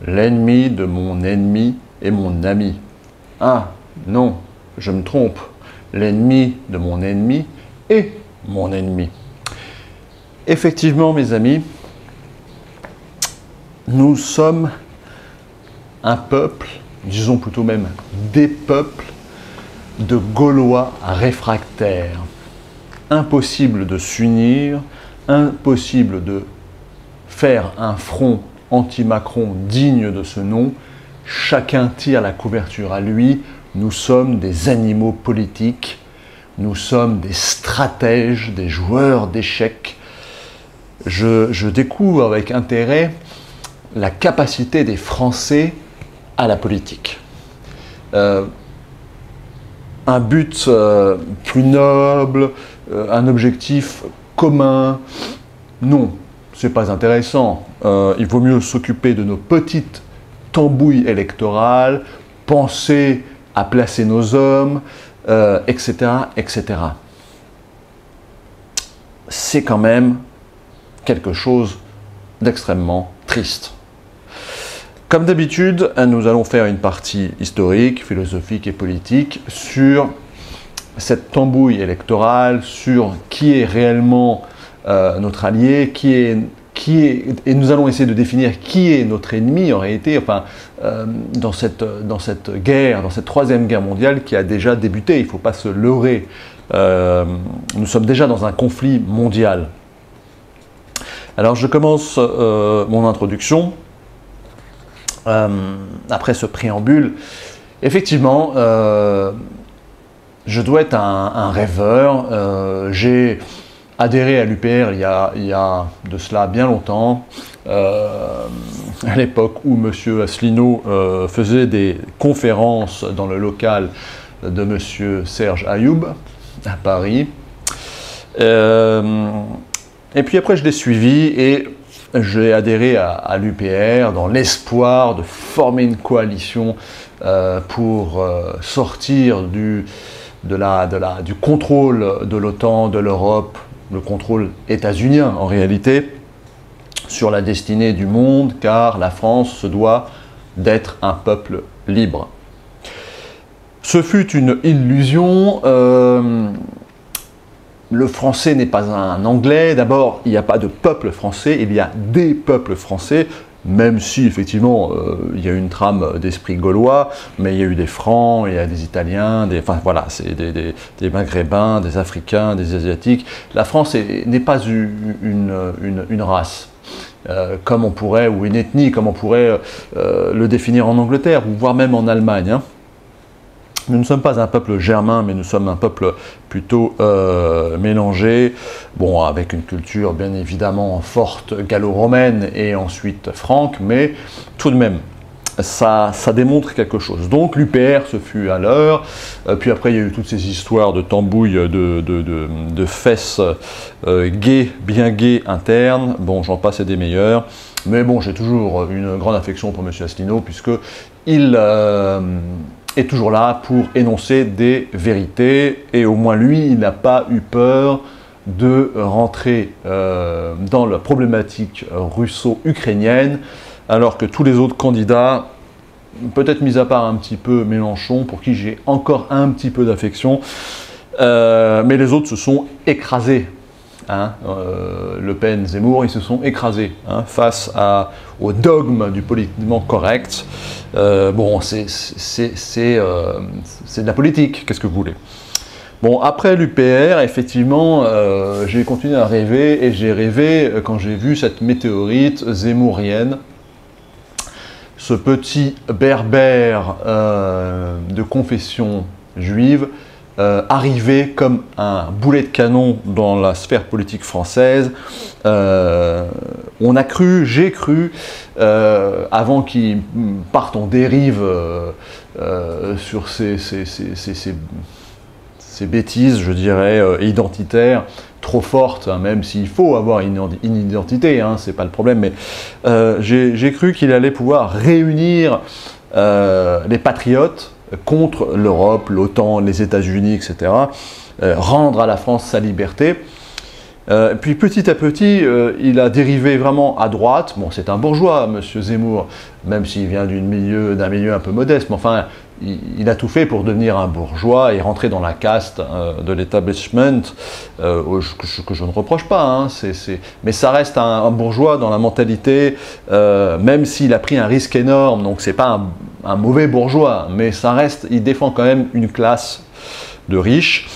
l'ennemi de mon ennemi est mon ami. Ah, non, je me trompe. L'ennemi de mon ennemi est mon ennemi. Effectivement, mes amis, nous sommes un peuple, disons plutôt même des peuples, de Gaulois réfractaires. Impossible de s'unir, impossible de faire un front anti-Macron digne de ce nom. Chacun tire la couverture à lui. Nous sommes des animaux politiques, nous sommes des stratèges, des joueurs d'échecs. Je découvre avec intérêt la capacité des Français à la politique. Un but plus noble, un objectif commun, non, c'est pas intéressant. Il vaut mieux s'occuper de nos petites tambouilles électorales, penser à placer nos hommes, etc., etc. C'est quand même quelque chose d'extrêmement triste. Comme d'habitude, nous allons faire une partie historique, philosophique et politique sur cette tambouille électorale, sur qui est réellement notre allié, et nous allons essayer de définir qui est notre ennemi en réalité, enfin, dans cette guerre, dans cette troisième guerre mondiale qui a déjà débuté. Il ne faut pas se leurrer. Nous sommes déjà dans un conflit mondial. Alors je commence mon introduction. Après ce préambule, effectivement, je dois être un rêveur. J'ai adhéré à l'UPR il y a de cela bien longtemps, à l'époque où M. Asselineau faisait des conférences dans le local de M. Serge Ayoub à Paris. Et puis après je l'ai suivi et j'ai adhéré à l'UPR dans l'espoir de former une coalition pour sortir du contrôle de l'OTAN, de l'Europe, le contrôle états-unien en réalité, sur la destinée du monde, car la France se doit d'être un peuple libre. Ce fut une illusion. Le français n'est pas un anglais. D'abord, il n'y a pas de peuple français, il y a des peuples français, même si effectivement il y a une trame d'esprit gaulois, mais il y a eu des Francs, il y a des Italiens, enfin voilà, c'est des Maghrébins, des Africains, des Asiatiques. La France n'est pas une race, comme on pourrait, ou une ethnie, comme on pourrait le définir en Angleterre, ou voire même en Allemagne, hein. Nous ne sommes pas un peuple germain, mais nous sommes un peuple plutôt mélangé, bon, avec une culture bien évidemment forte gallo-romaine et ensuite franque, mais tout de même, ça démontre quelque chose. Donc l'UPR, ce fut à l'heure, puis après il y a eu toutes ces histoires de tambouilles, de fesses bien gays internes, bon, j'en passe et des meilleurs, mais bon, j'ai toujours une grande affection pour M. Asselineau, puisqu'il est toujours là pour énoncer des vérités, et au moins lui, il n'a pas eu peur de rentrer dans la problématique russo-ukrainienne, alors que tous les autres candidats, peut-être mis à part un petit peu Mélenchon, pour qui j'ai encore un petit peu d'affection, mais les autres se sont écrasés. Hein, Le Pen, Zemmour, ils se sont écrasés hein, face au dogme du politiquement correct. Bon, c'est de la politique, qu'est-ce que vous voulez? Bon, après l'UPR, effectivement, j'ai continué à rêver, et j'ai rêvé quand j'ai vu cette météorite zemmourienne, ce petit berbère de confession juive, arrivé comme un boulet de canon dans la sphère politique française. On a cru, j'ai cru, avant qu'il parte en dérive sur ces bêtises, je dirais, identitaires, trop fortes, hein, même s'il faut avoir une identité, hein, c'est pas le problème, mais j'ai cru qu'il allait pouvoir réunir les patriotes contre l'Europe, l'OTAN, les États-Unis, etc., rendre à la France sa liberté. Puis petit à petit, il a dérivé vraiment à droite. Bon, c'est un bourgeois, monsieur Zemmour, même s'il vient d'un milieu un peu modeste, mais enfin, il a tout fait pour devenir un bourgeois et rentrer dans la caste de l'establishment, que je ne reproche pas, hein, mais ça reste un bourgeois dans la mentalité, même s'il a pris un risque énorme, donc c'est pas un mauvais bourgeois, mais ça reste, il défend quand même une classe de riches.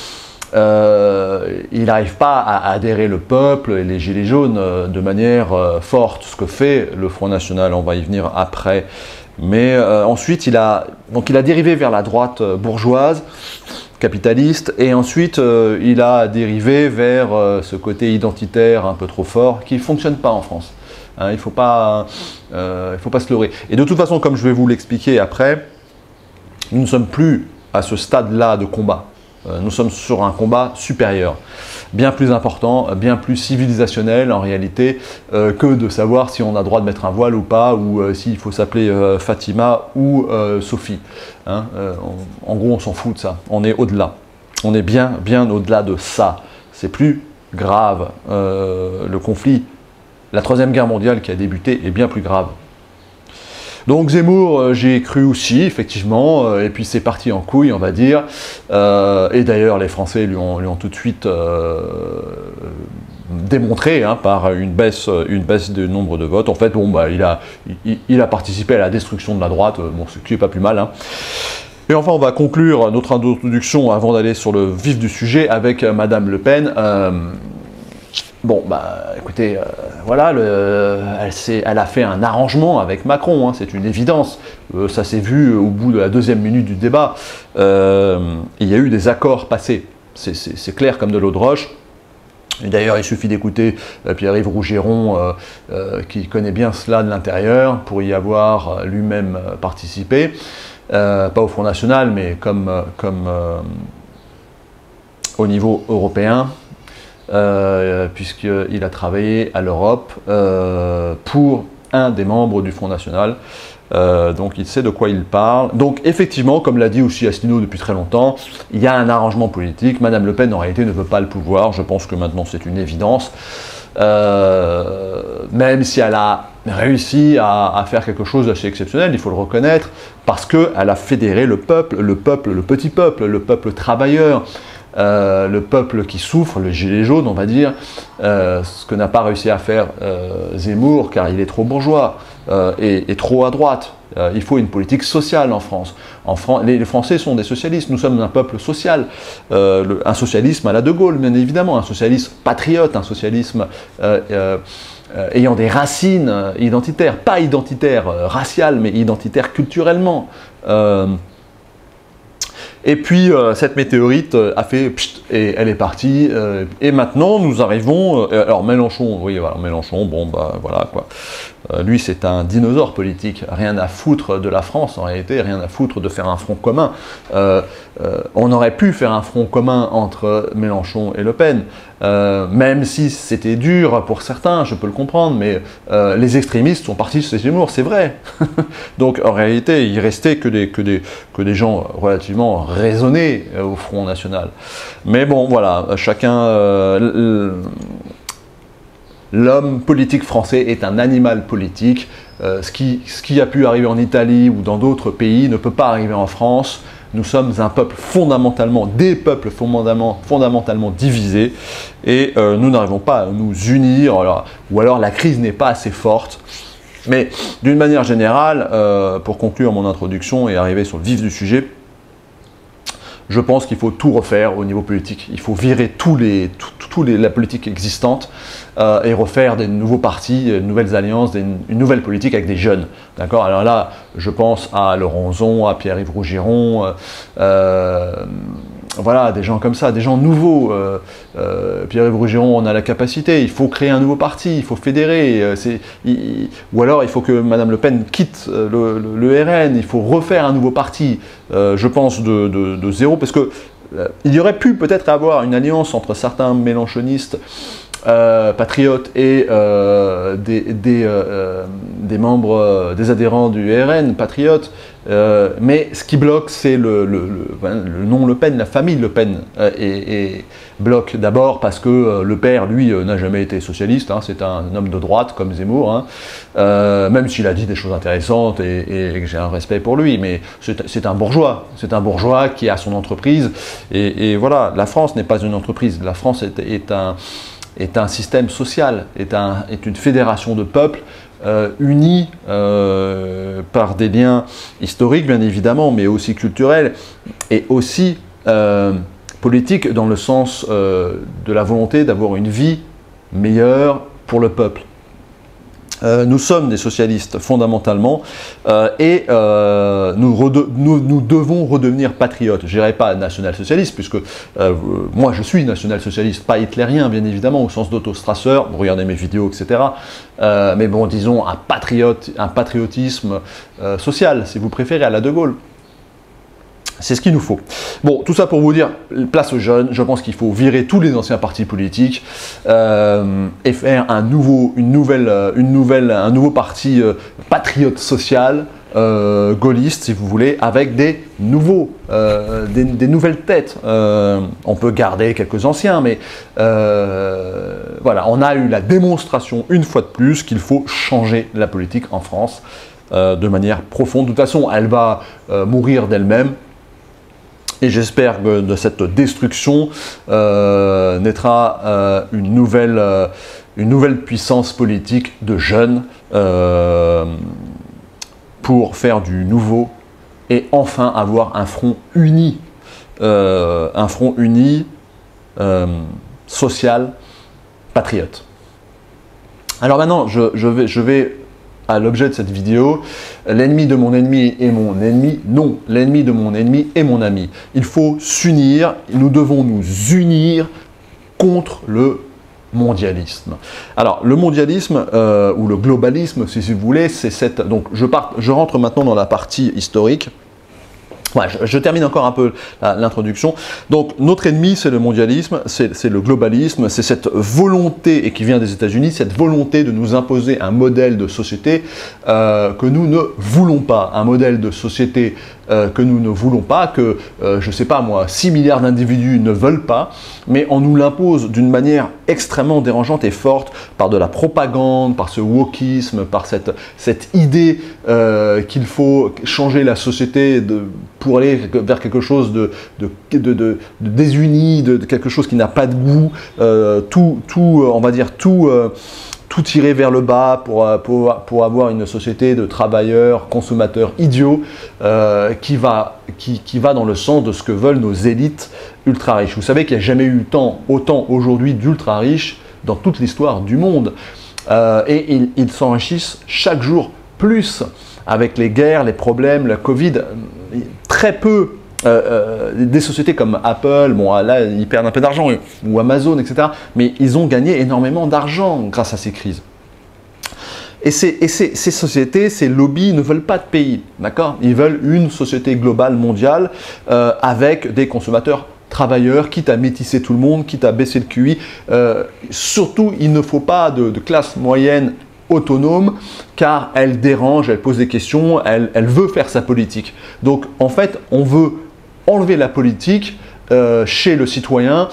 Il n'arrive pas à adhérer le peuple et les gilets jaunes de manière forte, ce que fait le Front National, on va y venir après. Mais ensuite, il a dérivé vers la droite bourgeoise, capitaliste, et ensuite il a dérivé vers ce côté identitaire un peu trop fort qui ne fonctionne pas en France. Hein, il ne faut pas se leurrer. Et de toute façon, comme je vais vous l'expliquer après, nous ne sommes plus à ce stade-là de combat. Nous sommes sur un combat supérieur, bien plus important, bien plus civilisationnel en réalité, que de savoir si on a le droit de mettre un voile ou pas, ou s'il faut s'appeler Fatima ou Sophie. Hein, en gros, on s'en fout de ça. On est au-delà. On est bien au-delà de ça. C'est plus grave. Le conflit, la Troisième Guerre mondiale qui a débuté est bien plus grave. Donc Zemmour, j'y ai cru aussi, effectivement, et puis c'est parti en couille, on va dire. Et d'ailleurs, les Français lui ont tout de suite démontré, hein, par une baisse du nombre de votes. En fait, bon, bah, il a participé à la destruction de la droite, bon, ce qui n'est pas plus mal. Hein. Et enfin, on va conclure notre introduction avant d'aller sur le vif du sujet avec Madame Le Pen. Bon, bah, écoutez, voilà, elle a fait un arrangement avec Macron, hein, c'est une évidence. Ça s'est vu au bout de la deuxième minute du débat. Il y a eu des accords passés, c'est clair comme de l'eau de roche. D'ailleurs, il suffit d'écouter Pierre-Yves Rougeron, qui connaît bien cela de l'intérieur, pour y avoir lui-même participé. Pas au Front National, mais comme au niveau européen. Puisqu'il a travaillé à l'Europe pour un des membres du Front National. Donc il sait de quoi il parle. Donc effectivement, comme l'a dit aussi Asselineau depuis très longtemps, il y a un arrangement politique. Madame Le Pen en réalité ne veut pas le pouvoir. Je pense que maintenant c'est une évidence. Même si elle a réussi à faire quelque chose d'assez exceptionnel, il faut le reconnaître, parce qu'elle a fédéré le petit peuple, le peuple travailleur. Le peuple qui souffre, le gilet jaune, on va dire, ce que n'a pas réussi à faire Zemmour, car il est trop bourgeois et trop à droite. Il faut une politique sociale en France. Les Français sont des socialistes, nous sommes un peuple social. Un socialisme à la De Gaulle, bien évidemment, un socialisme patriote, un socialisme ayant des racines identitaires, pas identitaires raciales, mais identitaires culturellement. Et puis cette météorite a fait pchit, et elle est partie. Et maintenant nous arrivons. Alors Mélenchon, oui, voilà, Mélenchon, bon bah voilà quoi. Lui c'est un dinosaure politique, rien à foutre de la France en réalité, rien à foutre de faire un front commun. On aurait pu faire un front commun entre Mélenchon et Le Pen, même si c'était dur pour certains, je peux le comprendre, mais les extrémistes sont partis chez Zemmour, c'est vrai. Donc en réalité il restait que des gens relativement raisonnés au Front National. Mais bon voilà, chacun... L'homme politique français est un animal politique. Ce qui a pu arriver en Italie ou dans d'autres pays ne peut pas arriver en France. Nous sommes un peuple des peuples fondamentalement divisés, et nous n'arrivons pas à nous unir, ou alors la crise n'est pas assez forte. Mais d'une manière générale, pour conclure mon introduction et arriver sur le vif du sujet, je pense qu'il faut tout refaire au niveau politique. Il faut virer la politique existante et refaire des nouveaux partis, de nouvelles alliances, une nouvelle politique avec des jeunes. D'accord ? Alors là, je pense à Laurent Zon, à Pierre-Yves Rougeron, voilà, des gens comme ça, des gens nouveaux. Pierre-Yves Rougeron, on a la capacité, il faut créer un nouveau parti, il faut fédérer. Ou alors il faut que Madame Le Pen quitte le RN, il faut refaire un nouveau parti, je pense, de zéro, parce que il y aurait pu peut-être avoir une alliance entre certains mélenchonistes patriotes et des membres, des adhérents du RN, patriotes. Mais ce qui bloque, c'est le nom Le Pen, la famille Le Pen, et bloque d'abord parce que le père, lui, n'a jamais été socialiste, hein, c'est un homme de droite comme Zemmour, hein, même s'il a dit des choses intéressantes et que j'ai un respect pour lui, mais c'est un bourgeois qui a son entreprise, et voilà, la France n'est pas une entreprise, la France est un système social, est une fédération de peuples unis par des liens historiques bien évidemment, mais aussi culturels et aussi politiques dans le sens de la volonté d'avoir une vie meilleure pour le peuple. Nous sommes des socialistes fondamentalement et nous devons redevenir patriotes. Je dirais pas national-socialiste puisque moi je suis national-socialiste, pas hitlérien bien évidemment au sens d'Otto Strasser, vous regardez mes vidéos etc. Mais bon disons un patriotisme social si vous préférez à la De Gaulle. C'est ce qu'il nous faut. Bon, tout ça pour vous dire, place aux jeunes, je pense qu'il faut virer tous les anciens partis politiques et faire un nouveau parti patriote social, gaulliste si vous voulez, avec des nouvelles têtes. On peut garder quelques anciens, mais voilà, on a eu la démonstration une fois de plus qu'il faut changer la politique en France de manière profonde. De toute façon, elle va mourir d'elle-même. Et j'espère que de cette destruction naîtra une nouvelle puissance politique de jeunes pour faire du nouveau et enfin avoir un front uni, social, patriote. Alors maintenant, je vais à l'objet de cette vidéo. L'ennemi de mon ennemi est mon ennemi. Non, l'ennemi de mon ennemi est mon ami. Il faut s'unir, nous devons nous unir contre le mondialisme. Alors, le mondialisme, ou le globalisme, si vous voulez, c'est cette... Donc, je rentre maintenant dans la partie historique. Ouais, je termine encore un peu l'introduction. Donc, notre ennemi, c'est le mondialisme, c'est le globalisme, c'est cette volonté, et qui vient des États-Unis, cette volonté de nous imposer un modèle de société que nous ne voulons pas. Un modèle de société que nous ne voulons pas, que, je ne sais pas moi, 6 milliards d'individus ne veulent pas, mais on nous l'impose d'une manière extrêmement dérangeante et forte par de la propagande, par ce wokisme, par cette idée qu'il faut changer la société pour aller vers quelque chose de désuni, de quelque chose qui n'a pas de goût, on va dire tout tirer vers le bas pour avoir une société de travailleurs, consommateurs idiots qui va dans le sens de ce que veulent nos élites ultra riches. Vous savez qu'il n'y a jamais eu autant aujourd'hui d'ultra riches dans toute l'histoire du monde. Et ils s'enrichissent chaque jour plus avec les guerres, les problèmes, la Covid. Très peu des sociétés comme Apple, bon là ils perdent un peu d'argent, ou Amazon, etc. Mais ils ont gagné énormément d'argent grâce à ces crises. Et ces sociétés, ces lobbies ne veulent pas de pays, d'accord? Ils veulent une société globale, mondiale, avec des consommateurs travailleurs, quitte à métisser tout le monde, quitte à baisser le QI. Surtout, il ne faut pas de classe moyenne autonome, car elle dérange, elle pose des questions, elle veut faire sa politique. Donc, en fait, on veut enlever la politique chez le citoyen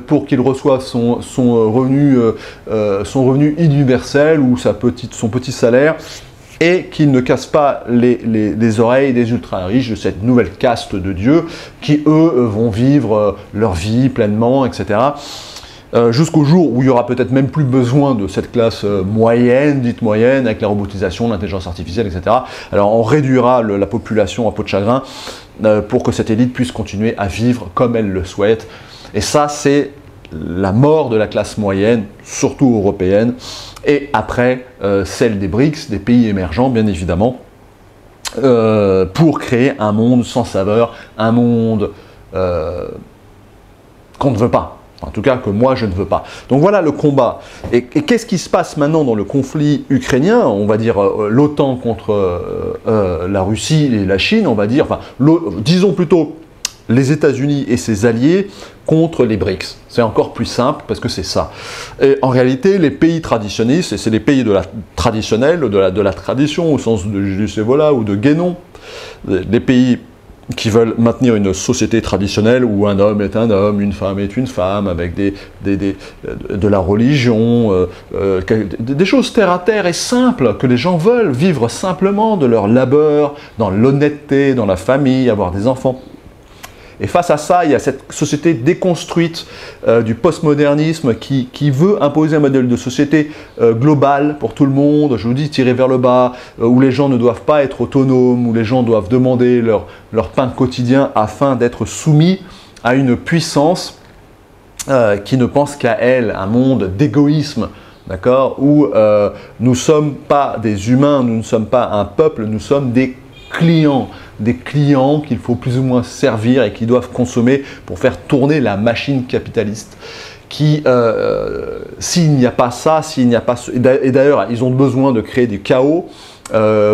pour qu'il reçoive son revenu universel ou son petit salaire et qu'il ne casse pas les oreilles des ultra-riches de cette nouvelle caste de Dieu qui, eux, vont vivre leur vie pleinement, etc. Jusqu'au jour où il n'y aura peut-être même plus besoin de cette classe moyenne, dite moyenne, avec la robotisation, l'intelligence artificielle, etc. Alors on réduira la population à peau de chagrin pour que cette élite puisse continuer à vivre comme elle le souhaite. Et ça, c'est la mort de la classe moyenne, surtout européenne, et après celle des BRICS, des pays émergents, bien évidemment, pour créer un monde sans saveur, un monde qu'on ne veut pas. En tout cas, que moi, je ne veux pas. Donc voilà le combat. Et qu'est-ce qui se passe maintenant dans le conflit ukrainien? On va dire l'OTAN contre la Russie et la Chine, on va dire, enfin, disons plutôt les États-Unis et ses alliés contre les BRICS. C'est encore plus simple parce que c'est ça. Et en réalité, les pays traditionnistes, et c'est les pays traditionnels, de la tradition, au sens de Julius Evola ou de Guénon, les pays qui veulent maintenir une société traditionnelle où un homme est un homme, une femme est une femme, avec de la religion, des choses terre à terre et simples, que les gens veulent vivre simplement de leur labeur, dans l'honnêteté, dans la famille, avoir des enfants. Et face à ça, il y a cette société déconstruite du postmodernisme qui veut imposer un modèle de société global pour tout le monde, je vous dis, tiré vers le bas, où les gens ne doivent pas être autonomes, où les gens doivent demander leur pain quotidien afin d'être soumis à une puissance qui ne pense qu'à elle, un monde d'égoïsme, d'accord, où nous ne sommes pas des humains, nous ne sommes pas un peuple, nous sommes des clients qu'il faut plus ou moins servir et qui doivent consommer pour faire tourner la machine capitaliste. S'il n'y a pas ça, et d'ailleurs ils ont besoin de créer du chaos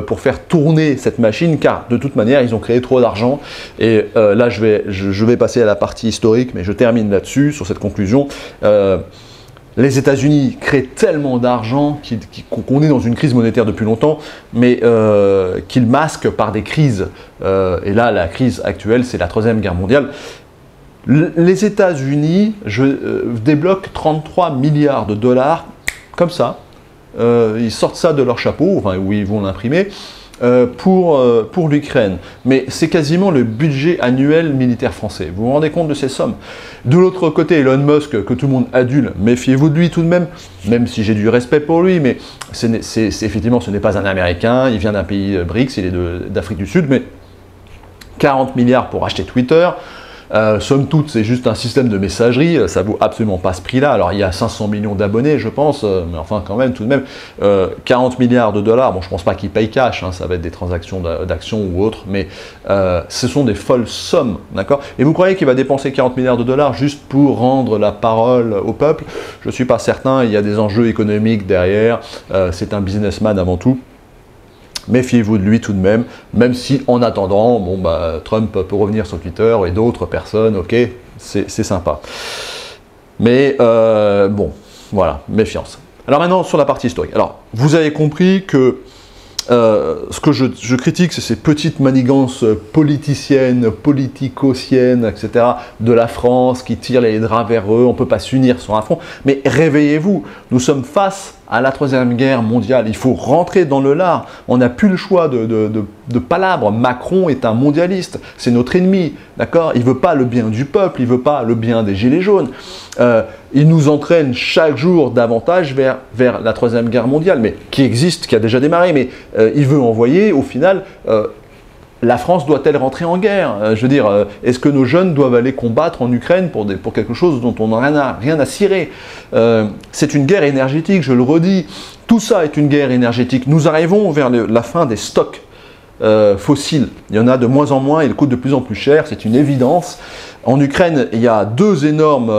pour faire tourner cette machine, car de toute manière ils ont créé trop d'argent. Et là je vais passer à la partie historique, mais je termine là-dessus, sur cette conclusion. Les États-Unis créent tellement d'argent qu'on est dans une crise monétaire depuis longtemps, mais qu'ils masquent par des crises. Et là, la crise actuelle, c'est la Troisième Guerre mondiale. Les États-Unis débloquent 33 milliards de dollars, comme ça. Ils sortent ça de leur chapeau, enfin, où ils vont l'imprimer, pour l'Ukraine. Mais c'est quasiment le budget annuel militaire français. Vous vous rendez compte de ces sommes? De l'autre côté, Elon Musk, que tout le monde adule, méfiez-vous de lui tout de même si j'ai du respect pour lui, mais effectivement, ce n'est pas un Américain, il vient d'un pays BRICS, il est d'Afrique du Sud, mais 40 milliards pour acheter Twitter. Somme toute, c'est juste un système de messagerie, ça vaut absolument pas ce prix-là. Alors il y a 500 millions d'abonnés, je pense, mais enfin quand même, tout de même, 40 milliards de dollars, bon je pense pas qu'ils payent cash, hein, ça va être des transactions d'actions ou autres, mais ce sont des folles sommes, d'accord? Et vous croyez qu'il va dépenser 40 milliards de dollars juste pour rendre la parole au peuple? Je suis pas certain, il y a des enjeux économiques derrière, c'est un businessman avant tout. Méfiez-vous de lui tout de même si en attendant, bon, Trump peut revenir sur Twitter et d'autres personnes, ok, c'est sympa. Mais bon, voilà, méfiance. Alors maintenant, sur la partie historique. Alors, vous avez compris que ce que je critique, c'est ces petites manigances politiciennes, politico-siennes, etc., de la France qui tirent les draps vers eux, on ne peut pas s'unir sur un front. Mais réveillez-vous, nous sommes face à la Troisième Guerre mondiale, il faut rentrer dans le lard, on n'a plus le choix de palabres. Macron est un mondialiste, c'est notre ennemi, d'accord? Il ne veut pas le bien du peuple, il ne veut pas le bien des gilets jaunes. Il nous entraîne chaque jour davantage vers la Troisième Guerre mondiale, mais qui existe, qui a déjà démarré, mais il veut envoyer, au final, la France doit-elle rentrer en guerre? Je veux dire, est-ce que nos jeunes doivent aller combattre en Ukraine pour quelque chose dont on n'a rien à cirer? C'est une guerre énergétique, je le redis. Tout ça est une guerre énergétique. Nous arrivons vers la fin des stocks fossiles. Il y en a de moins en moins, ils coûtent de plus en plus cher, c'est une évidence. En Ukraine, il y a deux énormes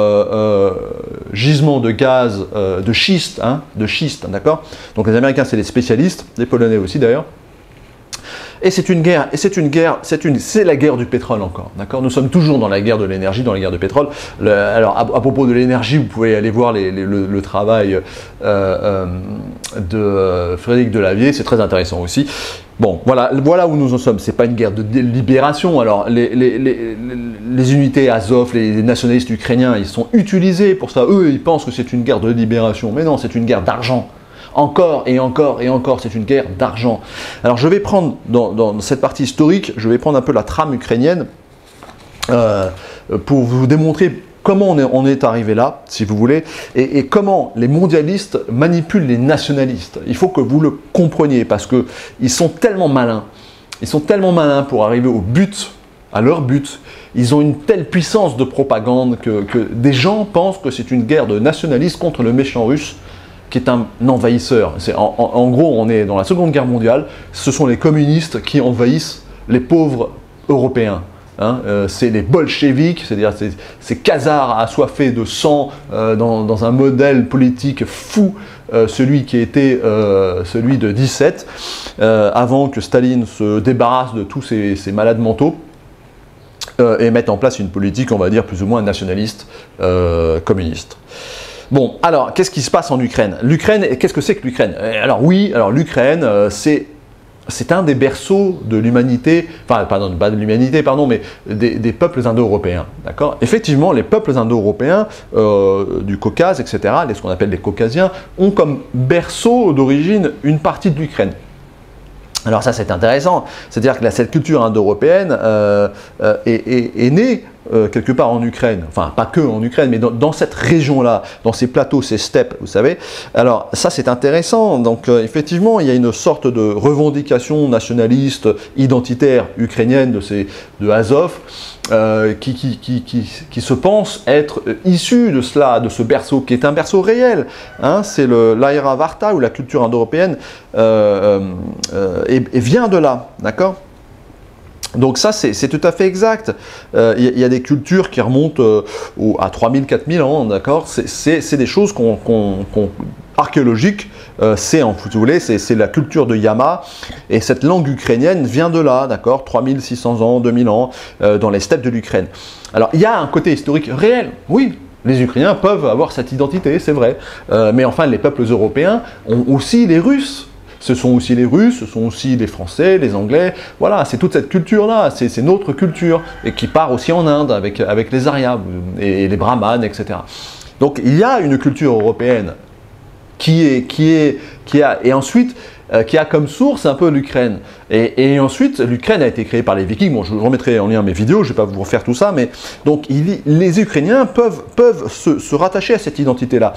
gisements de gaz, de schiste, d'accord? Donc les Américains, c'est les spécialistes, les Polonais aussi d'ailleurs. Et c'est une guerre, c'est la guerre du pétrole encore, d'accord? Nous sommes toujours dans la guerre de l'énergie, dans la guerre du pétrole. Alors, à propos de l'énergie, vous pouvez aller voir le travail de Frédéric Delavier, c'est très intéressant aussi. Bon, voilà où nous en sommes. C'est pas une guerre de libération. Alors, les unités Azov, les nationalistes ukrainiens, ils sont utilisés pour ça. Eux, ils pensent que c'est une guerre de libération. Mais non, c'est une guerre d'argent. Encore et encore et encore, c'est une guerre d'argent. Alors je vais prendre, dans cette partie historique, je vais prendre un peu la trame ukrainienne pour vous démontrer comment on est arrivé là, si vous voulez, et comment les mondialistes manipulent les nationalistes. Il faut que vous le compreniez, parce qu'ils sont tellement malins. Ils sont tellement malins pour arriver au but, à leur but. Ils ont une telle puissance de propagande que des gens pensent que c'est une guerre de nationalistes contre le méchant russe, qui est un envahisseur. En gros, on est dans la Seconde Guerre mondiale, ce sont les communistes qui envahissent les pauvres Européens. Hein, c'est les bolcheviks, c'est-à-dire ces khazars assoiffés de sang dans un modèle politique fou, celui qui était celui de 17, avant que Staline se débarrasse de tous ces malades mentaux. et mettent en place une politique, on va dire, plus ou moins nationaliste, communiste. Bon, alors, qu'est-ce qui se passe en Ukraine? L'Ukraine, qu'est-ce que c'est que l'Ukraine? Alors oui, alors l'Ukraine, c'est un des berceaux de l'humanité, enfin, pardon, pas de l'humanité, pardon, mais des peuples indo-européens, d'accord? Effectivement, les peuples indo-européens du Caucase, etc., ce qu'on appelle les Caucasiens, ont comme berceau d'origine une partie de l'Ukraine. Alors ça, c'est intéressant, c'est-à-dire que cette culture indo-européenne est née quelque part en Ukraine, enfin pas que en Ukraine, mais dans cette région-là, dans ces plateaux, ces steppes, vous savez. Alors ça c'est intéressant, donc effectivement il y a une sorte de revendication nationaliste, identitaire ukrainienne de Azov, qui se pense être issue de cela, de ce berceau, qui est un berceau réel, hein, c'est l'Aïra Varta, ou la culture indo-européenne, et vient de là, d'accord? Donc ça, c'est tout à fait exact. Il y a des cultures qui remontent à 3000-4000 ans, d'accord? C'est des choses archéologiques, si vous voulez, c'est la culture de Yama, et cette langue ukrainienne vient de là, d'accord? 3600 ans, 2000 ans, dans les steppes de l'Ukraine. Alors, il y a un côté historique réel, oui. Les Ukrainiens peuvent avoir cette identité, c'est vrai. Mais enfin, les peuples européens ont aussi les Russes. Ce sont aussi les Russes, ce sont aussi les Français, les Anglais, voilà, c'est toute cette culture-là, c'est notre culture, et qui part aussi en Inde avec les Aryas et les Brahmanes, etc. Donc il y a une culture européenne qui a comme source un peu l'Ukraine. Et ensuite, l'Ukraine a été créée par les Vikings. Bon, je vous remettrai en lien mes vidéos, je ne vais pas vous refaire tout ça, mais donc les Ukrainiens peuvent se rattacher à cette identité-là.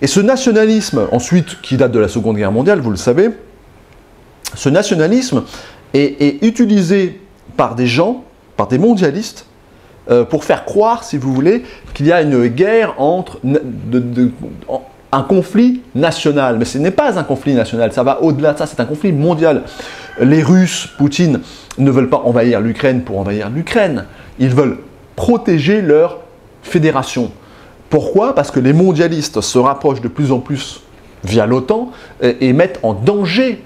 Et ce nationalisme, ensuite, qui date de la Seconde Guerre mondiale, vous le savez, ce nationalisme est utilisé par des gens, par des mondialistes, pour faire croire, si vous voulez, qu'il y a une guerre un conflit national. Mais ce n'est pas un conflit national, ça va au-delà de ça, c'est un conflit mondial. Les Russes, Poutine, ne veulent pas envahir l'Ukraine pour envahir l'Ukraine. Ils veulent protéger leur fédération. Pourquoi? Parce que les mondialistes se rapprochent de plus en plus via l'OTAN et mettent en danger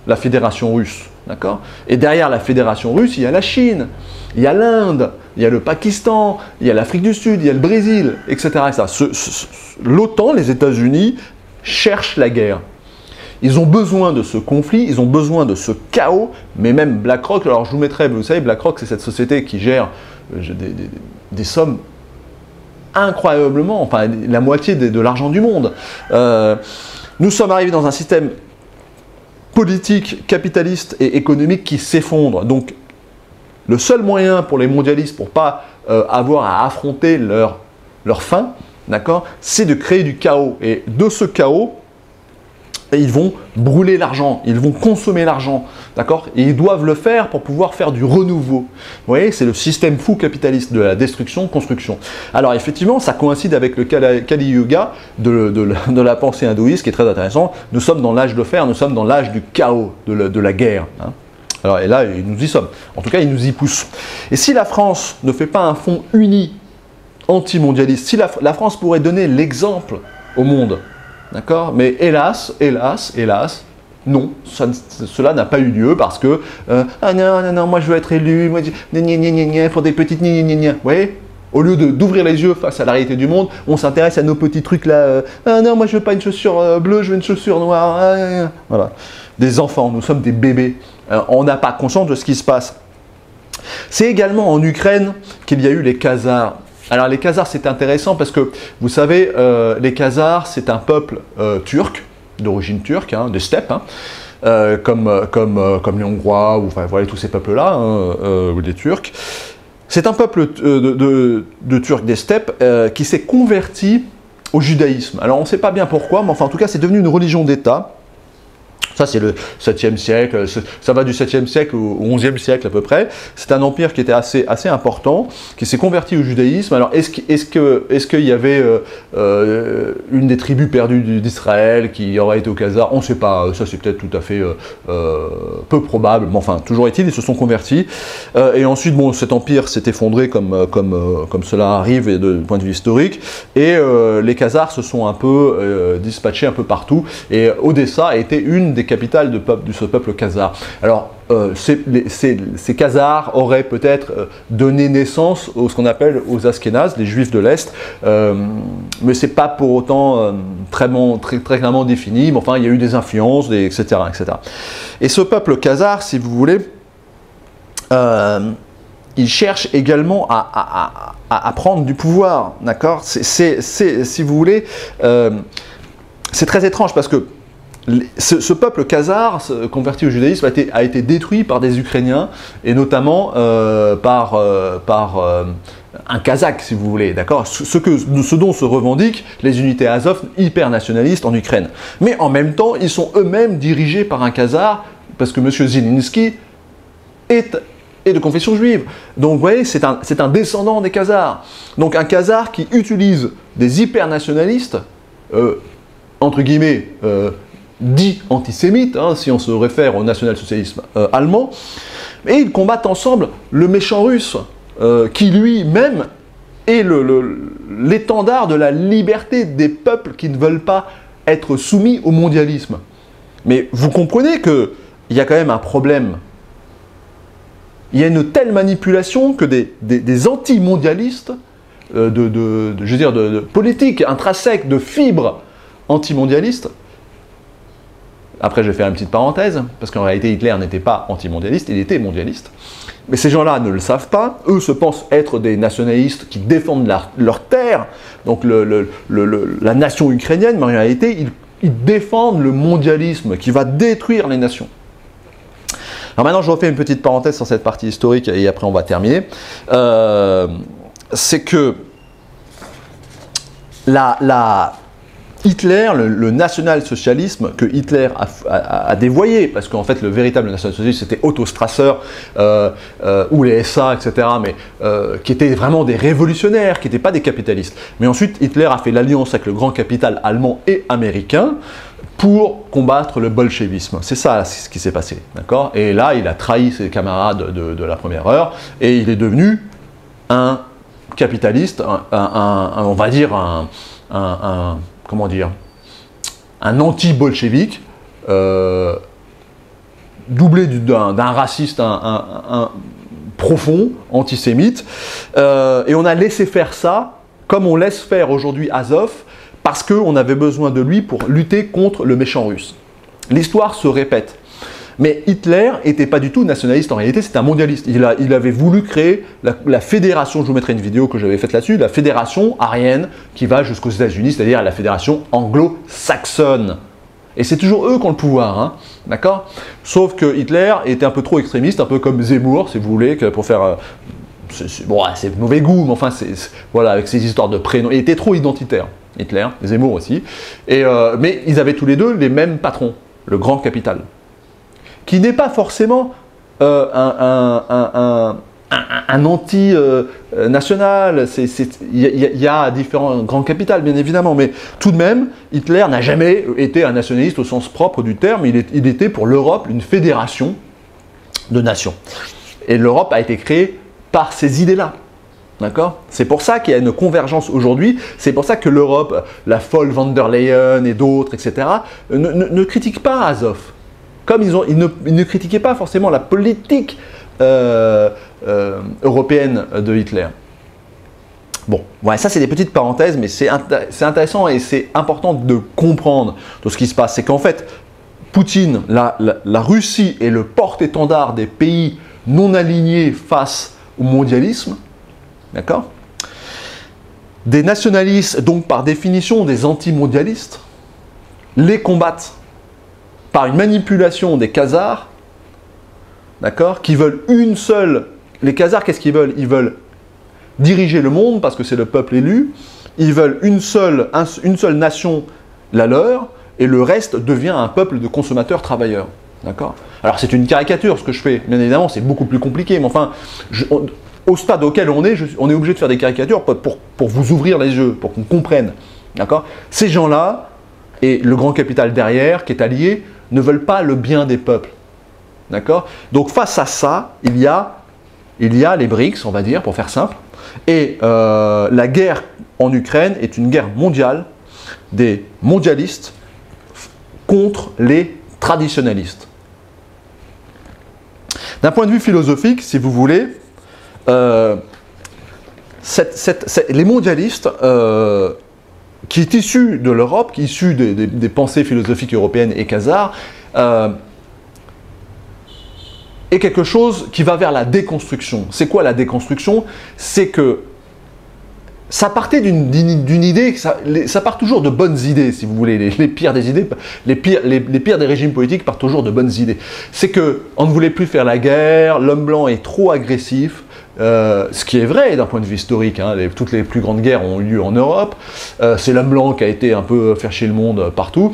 la fédération russe. D'accord? Et derrière la fédération russe, il y a la Chine, il y a l'Inde, il y a le Pakistan, il y a l'Afrique du Sud, il y a le Brésil, etc. L'OTAN, les États-Unis, cherchent la guerre. Ils ont besoin de ce conflit, ils ont besoin de ce chaos, mais même BlackRock, alors je vous mettrai, vous savez, BlackRock, c'est cette société qui gère des sommes incroyablement, enfin la moitié de l'argent du monde. Nous sommes arrivés dans un système politique, capitaliste et économique qui s'effondre. Donc le seul moyen pour les mondialistes, pour ne pas avoir à affronter leur fin, d'accord, c'est de créer du chaos. Et de ce chaos, ils vont brûler l'argent, ils vont consommer l'argent, d'accord? Et ils doivent le faire pour pouvoir faire du renouveau. Vous voyez, c'est le système fou capitaliste de la destruction, construction. Alors effectivement, ça coïncide avec le Kali Yuga de la pensée hindouiste, qui est très intéressant. Nous sommes dans l'âge de fer, nous sommes dans l'âge du chaos, de la guerre. Hein. Alors, et là, nous y sommes. En tout cas, ils nous y poussent. Et si la France ne fait pas un front uni anti-mondialiste, si la France pourrait donner l'exemple au monde, d'accord? Mais hélas, non, cela n'a pas eu lieu parce que ah non, moi je veux être élu, moi pour des petites Vous voyez? Au lieu d'ouvrir les yeux face à la réalité du monde, on s'intéresse à nos petits trucs là. Ah non, moi je veux pas une chaussure bleue, je veux une chaussure noire. Voilà. Des enfants, nous sommes des bébés. On n'a pas conscience de ce qui se passe. C'est également en Ukraine qu'il y a eu les Khazars. Alors les Khazars, c'est intéressant parce que, vous savez, les Khazars, c'est un peuple turc, d'origine turque, hein, des steppes, hein, comme les Hongrois, ou enfin, voilà, tous ces peuples-là, hein, ou des Turcs. C'est un peuple de Turcs des steppes qui s'est converti au judaïsme. Alors on ne sait pas bien pourquoi, mais enfin en tout cas c'est devenu une religion d'État. Ça, c'est le 7e siècle, ça va du 7e siècle au 11e siècle à peu près. C'est un empire qui était assez important, qui s'est converti au judaïsme. Alors, est-ce qu'il y avait une des tribus perdues d'Israël qui aurait été au Khazar? On ne sait pas, ça c'est peut-être tout à fait peu probable, mais enfin, toujours est-il, ils se sont convertis. Et ensuite, bon, cet empire s'est effondré comme cela arrive de point de vue historique, et les Khazars se sont un peu dispatchés un peu partout, et Odessa a été une des capitale de ce peuple khazar. Alors, ces Khazars auraient peut-être donné naissance à ce qu'on appelle aux Askénazes, les Juifs de l'Est, mais c'est pas pour autant très clairement défini, mais enfin, il y a eu des influences, etc., etc. Et ce peuple khazar, si vous voulez, il cherche également à prendre du pouvoir, d'accord? Si vous voulez, c'est très étrange parce que ce peuple khazar, converti au judaïsme, a été détruit par des Ukrainiens, et notamment par un Kazakh, si vous voulez, d'accord, ce dont se revendiquent les unités Azov hyper nationalistes en Ukraine. Mais en même temps, ils sont eux-mêmes dirigés par un Khazar, parce que M. Zelensky est de confession juive. Donc vous voyez, c'est un descendant des Khazars. Donc un Khazar qui utilise des hyper nationalistes, entre guillemets, dits antisémites, hein, si on se réfère au national-socialisme allemand, et ils combattent ensemble le méchant russe, qui lui-même est l'étendard de la liberté des peuples qui ne veulent pas être soumis au mondialisme. Mais vous comprenez qu'il y a quand même un problème. Il y a une telle manipulation que des anti-mondialistes, je veux dire, de politique intrinsèque, de fibres anti-mondialistes. Après, je vais faire une petite parenthèse, parce qu'en réalité, Hitler n'était pas anti-mondialiste, il était mondialiste. Mais ces gens-là ne le savent pas. Eux se pensent être des nationalistes qui défendent leur terre, donc la nation ukrainienne, mais en réalité, ils défendent le mondialisme qui va détruire les nations. Alors maintenant, je refais une petite parenthèse sur cette partie historique, et après on va terminer. C'est que Hitler, le national-socialisme que Hitler a dévoyé, parce qu'en fait le véritable national-socialisme c'était Otto Strasser ou les SA, etc., mais qui étaient vraiment des révolutionnaires, qui n'étaient pas des capitalistes. Mais ensuite Hitler a fait l'alliance avec le grand capital allemand et américain pour combattre le bolchevisme. C'est ça ce qui s'est passé, d'accord? Et là il a trahi ses camarades de la première heure, et il est devenu un capitaliste, on va dire comment dire, un anti-bolchevique, doublé d'un raciste un profond, antisémite, et on a laissé faire ça, comme on laisse faire aujourd'hui Azov, parce qu'on avait besoin de lui pour lutter contre le méchant russe. L'histoire se répète. Mais Hitler n'était pas du tout nationaliste, en réalité c'est un mondialiste. Il avait voulu créer la fédération, je vous mettrai une vidéo que j'avais faite là-dessus, la fédération aryenne qui va jusqu'aux États-Unis, c'est-à-dire la fédération anglo-saxonne. Et c'est toujours eux qui ont le pouvoir, hein, d'accord? Sauf que Hitler était un peu trop extrémiste, un peu comme Zemmour, si vous voulez, pour faire... bon, c'est mauvais goût, mais enfin, voilà, avec ces histoires de prénoms. Il était trop identitaire, Hitler, Zemmour aussi. Mais ils avaient tous les deux les mêmes patrons, le grand capital, qui n'est pas forcément un anti-national. Il y a différents grands capitales, bien évidemment, mais tout de même, Hitler n'a jamais été un nationaliste au sens propre du terme. Il était pour l'Europe une fédération de nations. Et l'Europe a été créée par ces idées-là. D'accord? C'est pour ça qu'il y a une convergence aujourd'hui, c'est pour ça que l'Europe, la folle von der Leyen et d'autres, etc., ne critiquent pas Azov. Comme ils ne critiquaient pas forcément la politique européenne de Hitler. Bon, ouais, ça c'est des petites parenthèses, mais c'est intéressant et c'est important de comprendre tout ce qui se passe. C'est qu'en fait, Poutine, la Russie est le porte-étendard des pays non alignés face au mondialisme, d'accord? Des nationalistes, donc par définition des anti-mondialistes, les combattent par une manipulation des Khazars, d'accord, qui veulent une seule... Les Khazars, qu'est-ce qu'ils veulent? Ils veulent diriger le monde, parce que c'est le peuple élu, ils veulent une seule nation, la leur, et le reste devient un peuple de consommateurs travailleurs, d'accord? Alors c'est une caricature ce que je fais, bien évidemment, c'est beaucoup plus compliqué, mais enfin, au stade auquel on est obligé de faire des caricatures pour vous ouvrir les yeux, pour qu'on comprenne, d'accord? Ces gens-là, et le grand capital derrière, qui est allié, ne veulent pas le bien des peuples. D'accord? Donc face à ça, il y a les BRICS, on va dire, pour faire simple. Et la guerre en Ukraine est une guerre mondiale des mondialistes contre les traditionnalistes. D'un point de vue philosophique, si vous voulez, les mondialistes, qui est issu de l'Europe, qui est issu des pensées philosophiques européennes et khazars, est quelque chose qui va vers la déconstruction. C'est quoi la déconstruction? C'est que ça partait d'une idée, ça part toujours de bonnes idées, si vous voulez. Les pires des idées, les pires des régimes politiques partent toujours de bonnes idées. C'est qu'on ne voulait plus faire la guerre, l'homme blanc est trop agressif, ce qui est vrai d'un point de vue historique, hein, toutes les plus grandes guerres ont eu lieu en Europe, c'est l'homme blanc qui a été un peu faire chier le monde partout.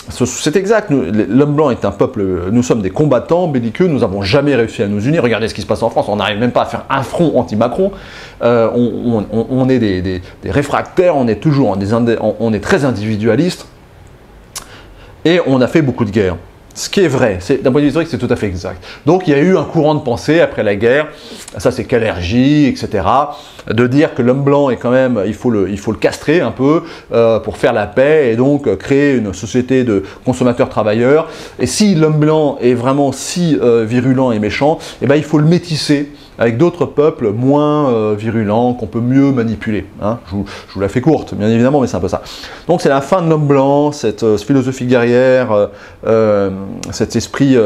C'est exact, l'homme blanc est un peuple, nous sommes des combattants belliqueux, nous n'avons jamais réussi à nous unir. Regardez ce qui se passe en France, on n'arrive même pas à faire un front anti-Macron, on est des réfractaires, on est très individualistes, et on a fait beaucoup de guerres. Ce qui est vrai, d'un point de vue historique, c'est tout à fait exact. Donc il y a eu un courant de pensée après la guerre, ça c'est Kalergi, etc., de dire que l'homme blanc est quand même, il faut le castrer un peu pour faire la paix et donc créer une société de consommateurs-travailleurs. Et si l'homme blanc est vraiment si virulent et méchant, eh ben, il faut le métisser avec d'autres peuples moins virulents, qu'on peut mieux manipuler. Hein. Je vous la fais courte, bien évidemment, mais c'est un peu ça. Donc c'est la fin de l'homme blanc, cette philosophie guerrière, cet esprit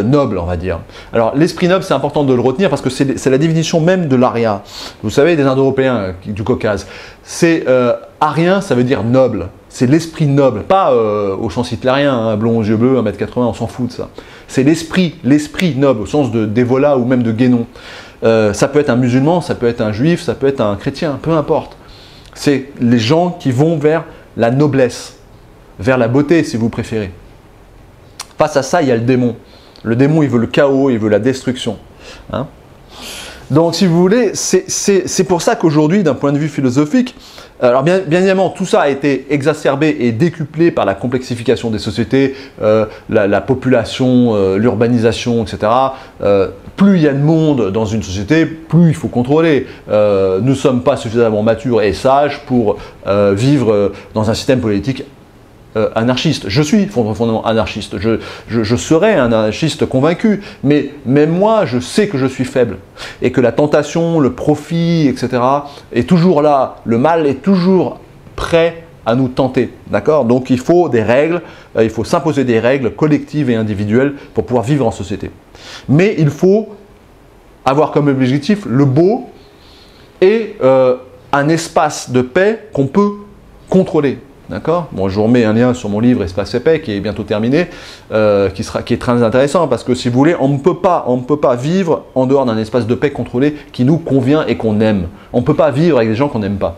noble, on va dire. Alors l'esprit noble, c'est important de le retenir parce que c'est la définition même de l'aria. Vous savez, des Indo-Européens du Caucase. Arien, ça veut dire noble. C'est l'esprit noble, pas au sens hitlérien, hein, blond aux yeux bleus, 1m80, on s'en fout de ça. C'est l'esprit noble, au sens d'Evola ou même de Guénon. Ça peut être un musulman, ça peut être un juif, ça peut être un chrétien, peu importe. C'est les gens qui vont vers la noblesse, vers la beauté si vous préférez. Face à ça, il y a le démon. Le démon, il veut le chaos, il veut la destruction. Hein. Donc, si vous voulez, c'est pour ça qu'aujourd'hui, d'un point de vue philosophique, alors bien évidemment, tout ça a été exacerbé et décuplé par la complexification des sociétés, la population, l'urbanisation, etc. Plus il y a de monde dans une société, plus il faut contrôler. Nous ne sommes pas suffisamment matures et sages pour vivre dans un système politique anarchiste. Je suis fondamentalement anarchiste, je serai un anarchiste convaincu, mais même moi, je sais que je suis faible, et que la tentation, le profit, etc. est toujours là, le mal est toujours prêt à nous tenter, d'accord? Donc il faut des règles, il faut s'imposer des règles collectives et individuelles pour pouvoir vivre en société. Mais il faut avoir comme objectif le beau et un espace de paix qu'on peut contrôler. D'accord? Bon, je vous remets un lien sur mon livre Espace et Paix qui est bientôt terminé, qui est très intéressant parce que si vous voulez, on ne peut pas vivre en dehors d'un espace de paix contrôlé qui nous convient et qu'on aime. On ne peut pas vivre avec des gens qu'on n'aime pas.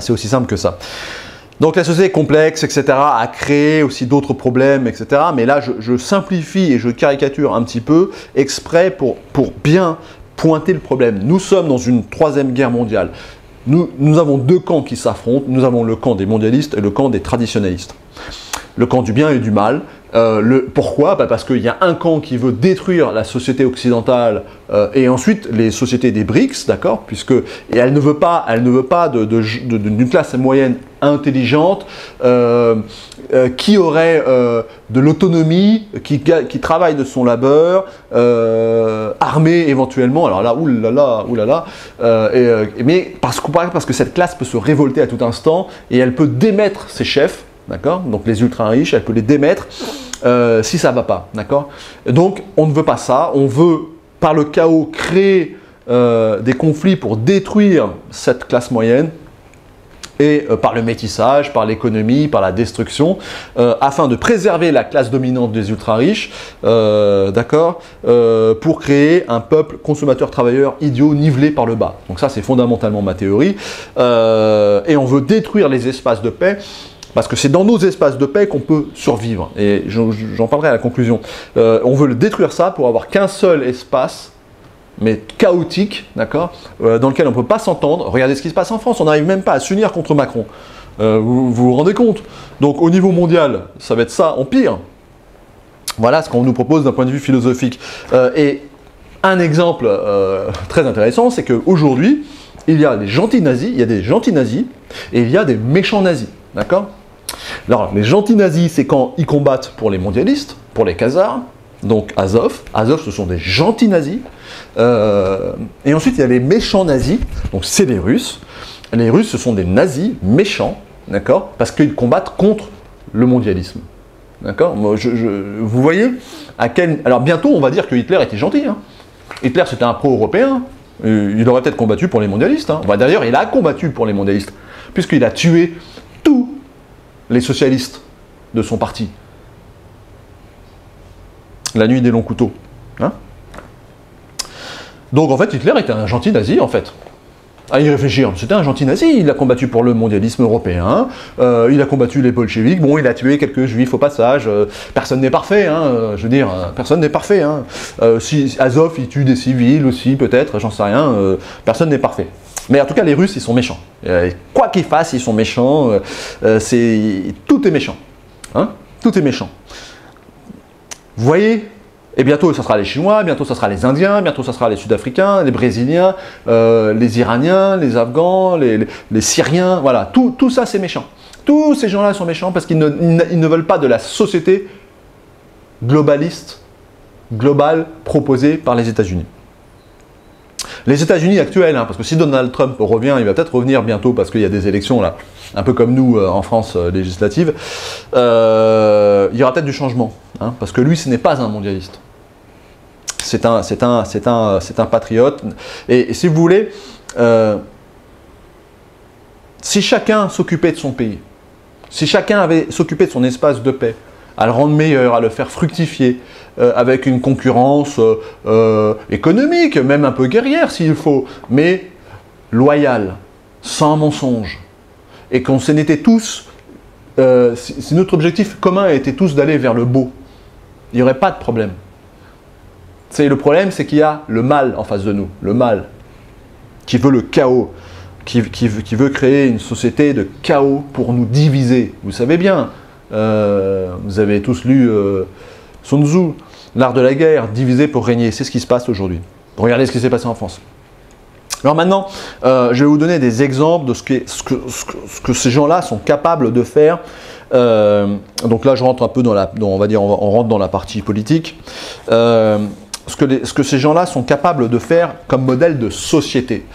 C'est aussi simple que ça. Donc la société est complexe, etc., a créé aussi d'autres problèmes, etc. Mais là, je simplifie et je caricature un petit peu exprès pour bien pointer le problème. Nous sommes dans une troisième guerre mondiale. Nous avons deux camps qui s'affrontent, nous avons le camp des mondialistes et le camp des traditionnalistes. Le camp du bien et du mal. Pourquoi? Parce qu'il y a un camp qui veut détruire la société occidentale et ensuite les sociétés des BRICS, d'accord? Et elle ne veut pas d'une classe moyenne intelligente qui aurait de l'autonomie, qui travaille de son labeur, armée éventuellement. Alors là, oulala, mais parce que cette classe peut se révolter à tout instant et elle peut démettre ses chefs. D'accord? Donc les ultra riches, elle peut les démettre si ça ne va pas. D'accord? Donc on ne veut pas ça, on veut par le chaos créer des conflits pour détruire cette classe moyenne et par le métissage, par l'économie, par la destruction, afin de préserver la classe dominante des ultra riches, d'accord, pour créer un peuple consommateur-travailleur idiot nivelé par le bas. Donc ça c'est fondamentalement ma théorie, et on veut détruire les espaces de paix. Parce que c'est dans nos espaces de paix qu'on peut survivre. Et j'en parlerai à la conclusion. On veut le détruire ça pour avoir qu'un seul espace, mais chaotique, d'accord, dans lequel on ne peut pas s'entendre. Regardez ce qui se passe en France, on n'arrive même pas à s'unir contre Macron. Vous rendez compte? Donc au niveau mondial, ça va être ça en pire. Voilà ce qu'on nous propose d'un point de vue philosophique. Et un exemple très intéressant, c'est qu'aujourd'hui, il y a des gentils nazis, et il y a des méchants nazis. D'accord? Alors, les gentils nazis, c'est quand ils combattent pour les mondialistes, pour les Khazars, donc Azov. Azov, ce sont des gentils nazis. Et ensuite, il y a les méchants nazis, donc c'est les Russes. Les Russes, ce sont des nazis méchants, d'accord, parce qu'ils combattent contre le mondialisme. D'accord. Vous voyez à quel... Alors, bientôt, on va dire que Hitler était gentil. Hein. Hitler, c'était un pro-européen. Il aurait peut-être combattu pour les mondialistes. Hein. D'ailleurs, il a combattu pour les mondialistes, puisqu'il a tué tous les socialistes de son parti. La nuit des longs couteaux. Hein. Donc en fait, Hitler était un gentil nazi, en fait. À y réfléchir, c'était un gentil nazi, il a combattu pour le mondialisme européen, il a combattu les bolcheviks, bon, il a tué quelques juifs au passage, personne n'est parfait, hein, je veux dire, personne n'est parfait. Hein. Si Azov, il tue des civils aussi, peut-être, j'en sais rien, personne n'est parfait. Mais en tout cas, les Russes, ils sont méchants. Quoi qu'ils fassent, ils sont méchants, tout est méchant. Hein. Tout est méchant. Vous voyez? Et bientôt, ça sera les Chinois, bientôt, ça sera les Indiens, bientôt, ça sra les Sud-Africains, les Brésiliens, les Iraniens, les Afghans, les Syriens, voilà. Tout ça, c'est méchant. Tous ces gens-là sont méchants parce qu'ils ne veulent pas de la société globaliste, globale, proposée par les États-Unis. Les États-Unis actuels, hein, parce que si Donald Trump revient, il va peut-être revenir bientôt parce qu'il y a des élections là, un peu comme nous en France législatives, il y aura peut-être du changement, hein, parce que lui, ce n'est pas un mondialiste. C'est un patriote. Et si vous voulez, si chacun s'occupait de son pays, si chacun avait s'occupé de son espace de paix, à le rendre meilleur, à le faire fructifier, avec une concurrence économique, même un peu guerrière s'il faut, mais loyale, sans mensonge, et qu'on s'en était tous, si notre objectif commun était tous d'aller vers le beau, il n'y aurait pas de problème. Le problème, c'est qu'il y a le mal en face de nous, le mal, qui veut le chaos, qui veut créer une société de chaos pour nous diviser. Vous savez bien, vous avez tous lu Sun Tzu, l'art de la guerre, diviser pour régner. C'est ce qui se passe aujourd'hui. Regardez ce qui s'est passé en France. Alors maintenant, je vais vous donner des exemples de ce que ces gens-là sont capables de faire. Donc là, je rentre un peu on rentre dans la partie politique. Ce que ces gens-là sont capables de faire comme modèle de société.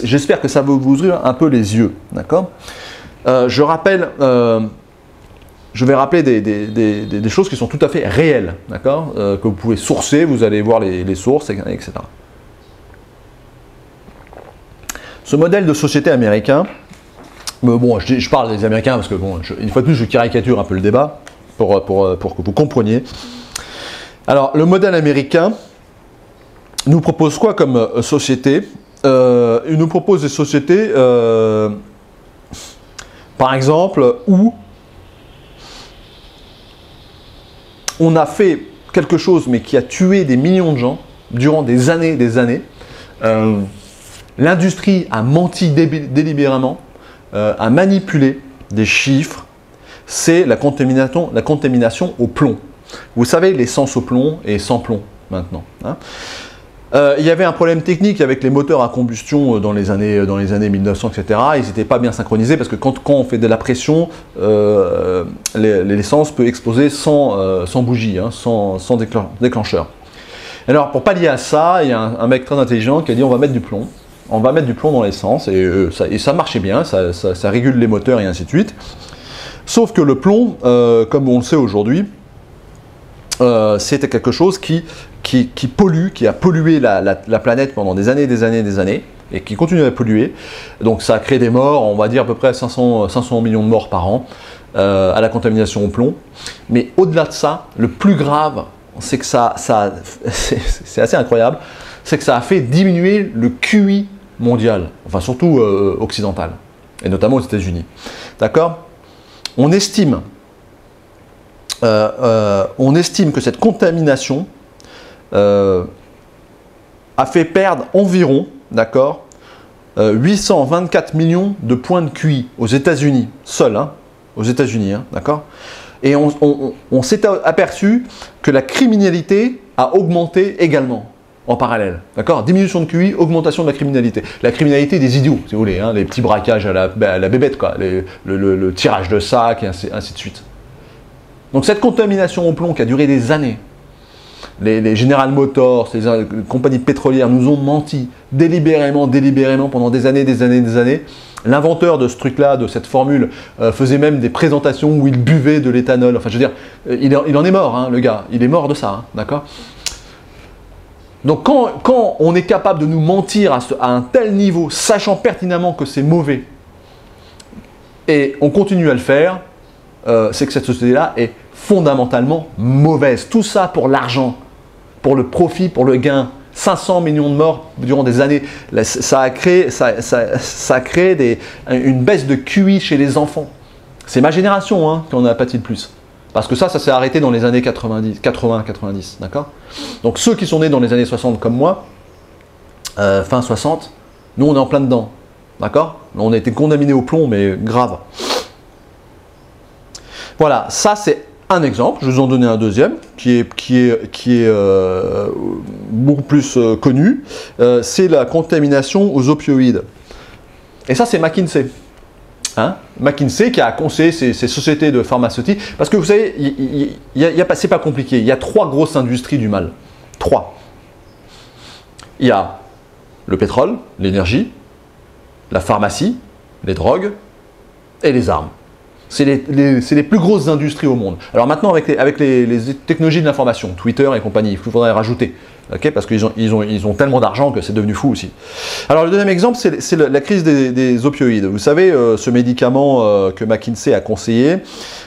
J'espère que ça va vous ouvrir un peu les yeux, d'accord ? Je vais rappeler des choses qui sont tout à fait réelles, d'accord ? Que vous pouvez sourcer, vous allez voir les sources, etc. Ce modèle de société américain, bon, je parle des Américains parce que, bon, une fois de plus, je caricature un peu le débat pour que vous compreniez. Alors, le modèle américain nous propose quoi comme société ? Il nous propose des sociétés, par exemple, où on a fait quelque chose, mais qui a tué des millions de gens durant des années. L'industrie a menti délibérément, a manipulé des chiffres. C'est la contamination au plomb. Vous savez, l'essence au plomb est sans plomb maintenant. Hein. Il y avait un problème technique avec les moteurs à combustion dans les années 1900, etc. Ils n'étaient pas bien synchronisés parce que quand on fait de la pression, l'essence peut exploser sans bougie, hein, sans déclencheur. Alors, pour pallier à ça, il y a un mec très intelligent qui a dit on va mettre du plomb. On va mettre du plomb dans l'essence et ça marchait bien, ça régule les moteurs et ainsi de suite. Sauf que le plomb, comme on le sait aujourd'hui, c'était quelque chose qui pollue, qui a pollué la planète pendant des années, et qui continue à polluer. Donc ça a créé des morts, on va dire à peu près 500 millions de morts par an à la contamination au plomb. Mais au-delà de ça, le plus grave, c'est que c'est assez incroyable, c'est que ça a fait diminuer le QI mondial, enfin surtout occidental, et notamment aux États-Unis. D'accord ? On estime que cette contamination a fait perdre environ, d'accord, 824 millions de points de QI aux États-Unis, seuls, hein, aux États-Unis, hein, d'accord. Et on s'est aperçu que la criminalité a augmenté également. en parallèle. D'accord? Diminution de QI, augmentation de la criminalité. La criminalité des idiots, si vous voulez, hein, les petits braquages à la bébête, quoi, le tirage de sacs, et ainsi de suite. Donc cette contamination au plomb qui a duré des années, les General Motors, les compagnies pétrolières nous ont menti délibérément pendant des années. L'inventeur de ce truc-là, de cette formule, faisait même des présentations où il buvait de l'éthanol. Enfin, je veux dire, il en est mort, hein, le gars. Il est mort de ça, hein, d'accord? Donc, quand on est capable de nous mentir à un tel niveau, sachant pertinemment que c'est mauvais, et on continue à le faire, c'est que cette société-là est fondamentalement mauvaise. Tout ça pour l'argent, pour le profit, pour le gain. 500 millions de morts durant des années. Ça a créé une baisse de QI chez les enfants. C'est ma génération hein, qui en a pâti le plus. Parce que ça s'est arrêté dans les années 80-90. D'accord? Donc ceux qui sont nés dans les années 60 comme moi, fin 60, nous on est en plein dedans. D'accord? On a été condamnés au plomb, mais grave. Voilà, ça c'est un exemple, je vais vous en donner un deuxième, qui est beaucoup plus connu, c'est la contamination aux opioïdes. Et ça c'est McKinsey. Hein? McKinsey qui a conseillé ces sociétés de pharmaceutiques, parce que vous savez, c'est pas compliqué, il y a 3 grosses industries du mal. 3. Il y a le pétrole, l'énergie, la pharmacie, les drogues et les armes. C'est les plus grosses industries au monde. Alors maintenant, avec les technologies de l'information, Twitter et compagnie, il faudrait rajouter, okay, parce qu'ils ont tellement d'argent que c'est devenu fou aussi. Alors le deuxième exemple, c'est la crise des opioïdes. Vous savez, ce médicament que McKinsey a conseillé,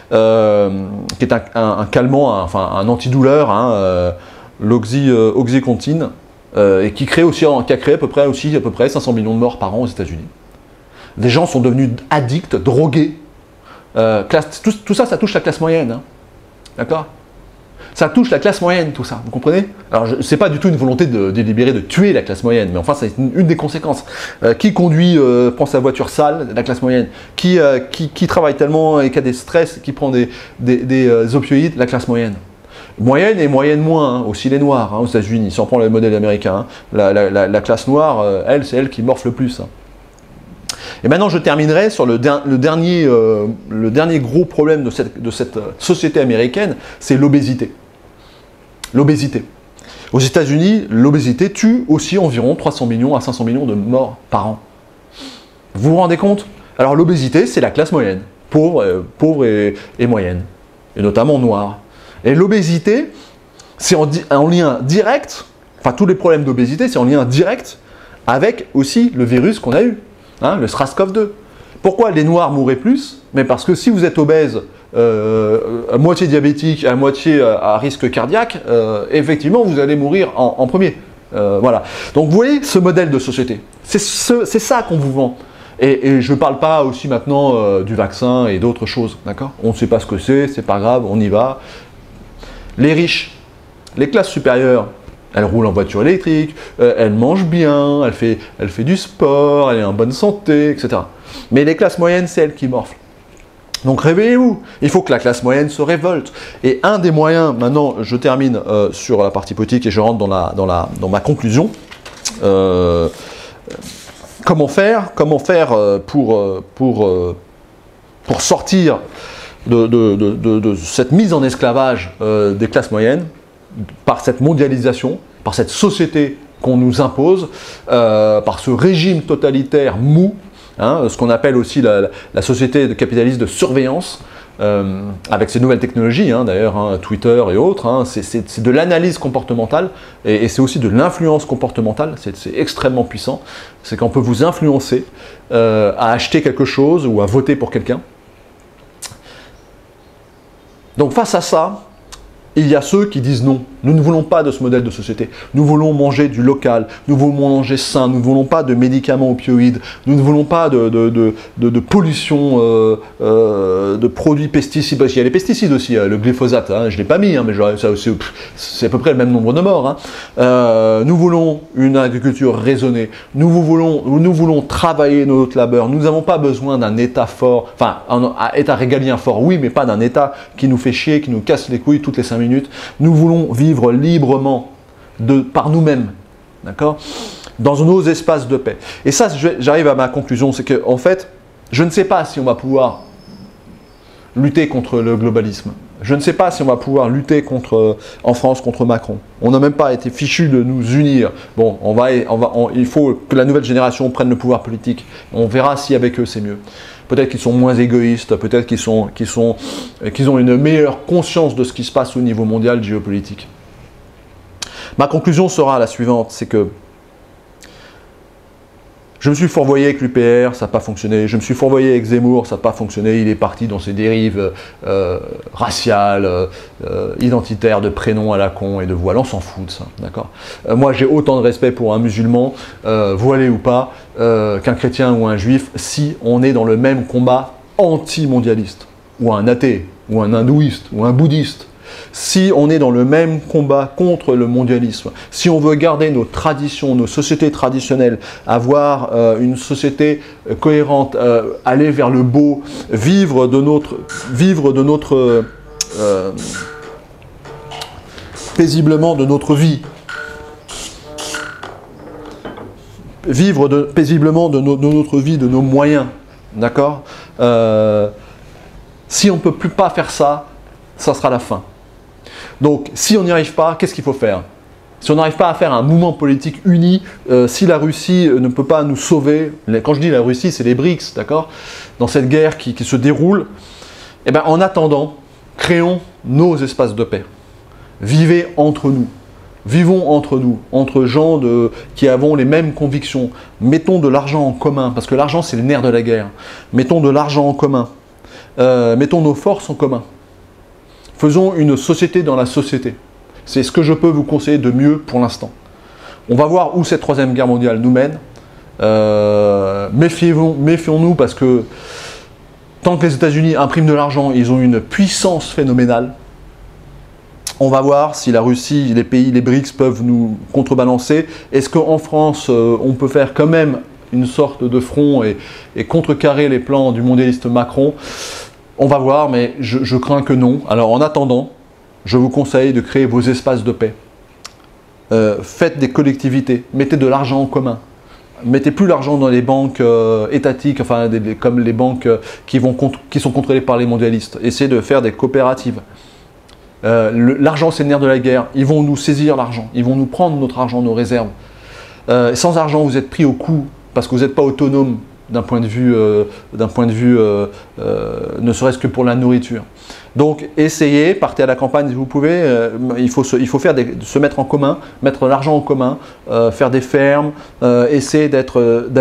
qui est un calmant, enfin un antidouleur, hein, l'Oxycontin, et qui a créé à peu près 500 millions de morts par an aux États-Unis. Des gens sont devenus addicts, drogués. Tout ça, ça touche la classe moyenne. Hein. D'accord? Ça touche la classe moyenne, tout ça. Vous comprenez? Alors, ce n'est pas du tout une volonté délibérée de tuer la classe moyenne, mais enfin, c'est une des conséquences. Qui conduit, prend sa voiture sale, la classe moyenne. Qui travaille tellement et qui a des stress, qui prend des opioïdes, la classe moyenne. Moyenne et moyenne moins, hein, aussi les noirs, hein, aux États-Unis, si on prend le modèle américain. Hein. La classe noire, c'est elle qui morfle le plus. Hein. Et maintenant, je terminerai sur le dernier gros problème de cette société américaine, c'est l'obésité. L'obésité. Aux États-Unis, l'obésité tue aussi environ 300 millions à 500 millions de morts par an. Vous vous rendez compte? Alors l'obésité, c'est la classe moyenne, pauvre et moyenne, et notamment noire. Et l'obésité, c'est en lien direct, enfin tous les problèmes d'obésité, c'est en lien direct avec aussi le virus qu'on a eu. Hein, le SRAS-CoV-2. Pourquoi les Noirs mourraient plus? Mais parce que si vous êtes obèse, à moitié diabétique, à moitié à risque cardiaque, effectivement, vous allez mourir en premier. Voilà. Donc, vous voyez ce modèle de société. C'est ça qu'on vous vend. Et je ne parle pas aussi maintenant du vaccin et d'autres choses. D'accord? On ne sait pas ce que c'est pas grave, on y va. Les riches, les classes supérieures, elle roule en voiture électrique, elle mange bien, elle fait du sport, elle est en bonne santé, etc. Mais les classes moyennes, c'est elles qui morflent. Donc réveillez-vous, il faut que la classe moyenne se révolte. Et un des moyens, maintenant je termine sur la partie politique et je rentre dans ma conclusion. Comment faire pour sortir de cette mise en esclavage des classes moyennes, par cette mondialisation, par cette société qu'on nous impose, par ce régime totalitaire mou, hein, ce qu'on appelle aussi la société capitaliste de surveillance, avec ces nouvelles technologies, hein, d'ailleurs, hein, Twitter et autres, hein, c'est de l'analyse comportementale, et c'est aussi de l'influence comportementale, c'est extrêmement puissant, c'est qu'on peut vous influencer à acheter quelque chose ou à voter pour quelqu'un. Donc face à ça, il y a ceux qui disent non, nous ne voulons pas de ce modèle de société, nous voulons manger du local, nous voulons manger sain, nous ne voulons pas de médicaments opioïdes, nous ne voulons pas de pollution, de produits pesticides, parce qu'il y a les pesticides aussi, le glyphosate, hein, je ne l'ai pas mis, hein, mais c'est à peu près le même nombre de morts. Hein. Nous voulons une agriculture raisonnée, nous voulons travailler notre labeur, nous n'avons pas besoin d'un État fort, enfin un État régalien fort, oui, mais pas d'un État qui nous fait chier, qui nous casse les couilles toutes les 5 minutes. Nous voulons vivre librement par nous-mêmes. d'accord, dans nos espaces de paix. Et ça, j'arrive à ma conclusion, c'est que en fait, je ne sais pas si on va pouvoir lutter contre le globalisme. Je ne sais pas si on va pouvoir lutter en France contre Macron. On n'a même pas été fichu de nous unir. Bon, il faut que la nouvelle génération prenne le pouvoir politique. On verra si avec eux c'est mieux. Peut-être qu'ils sont moins égoïstes, peut-être qu'ils ont une meilleure conscience de ce qui se passe au niveau mondial géopolitique. Ma conclusion sera la suivante, c'est que je me suis fourvoyé avec l'UPR, ça n'a pas fonctionné. Je me suis fourvoyé avec Zemmour, ça n'a pas fonctionné. Il est parti dans ses dérives raciales, identitaires, de prénoms à la con et de voile. On s'en fout de ça, d'accord. Moi, j'ai autant de respect pour un musulman, voilé ou pas, qu'un chrétien ou un juif, si on est dans le même combat anti-mondialiste, ou un athée, ou un hindouiste, ou un bouddhiste. Si on est dans le même combat contre le mondialisme, si on veut garder nos traditions, nos sociétés traditionnelles, avoir une société cohérente, aller vers le beau, vivre de notre paisiblement de notre vie, paisiblement de notre vie, de nos moyens, d'accord, si on ne peut plus pas faire ça, ça sera la fin. Donc, si on n'y arrive pas, qu'est-ce qu'il faut faire? Si on n'arrive pas à faire un mouvement politique uni, si la Russie ne peut pas nous sauver, quand je dis la Russie, c'est les BRICS, d'accord, dans cette guerre qui se déroule, eh ben, en attendant, créons nos espaces de paix. Vivez entre nous. Vivons entre nous, entre gens qui avons les mêmes convictions. Mettons de l'argent en commun, parce que l'argent, c'est le nerf de la guerre. Mettons de l'argent en commun. Mettons nos forces en commun. Faisons une société dans la société. C'est ce que je peux vous conseiller de mieux pour l'instant. On va voir où cette troisième guerre mondiale nous mène. Méfions-nous parce que tant que les États-Unis impriment de l'argent, ils ont une puissance phénoménale. On va voir si la Russie, les pays, les BRICS peuvent nous contrebalancer. Est-ce qu'en France, on peut faire quand même une sorte de front et contrecarrer les plans du mondialiste Macron? On va voir, mais je crains que non. Alors en attendant, je vous conseille de créer vos espaces de paix. Faites des collectivités, mettez de l'argent en commun. Mettez plus l'argent dans les banques étatiques, enfin comme les banques qui sont contrôlées par les mondialistes. Essayez de faire des coopératives. L'argent, c'est le nerf de la guerre. Ils vont nous saisir l'argent. Ils vont nous prendre notre argent, nos réserves. Sans argent, vous êtes pris au coup parce que vous n'êtes pas autonome d'un point de vue, ne serait-ce que pour la nourriture. Donc, essayez, partez à la campagne si vous pouvez. Il faut se mettre en commun, mettre l'argent en commun, faire des fermes, essayer de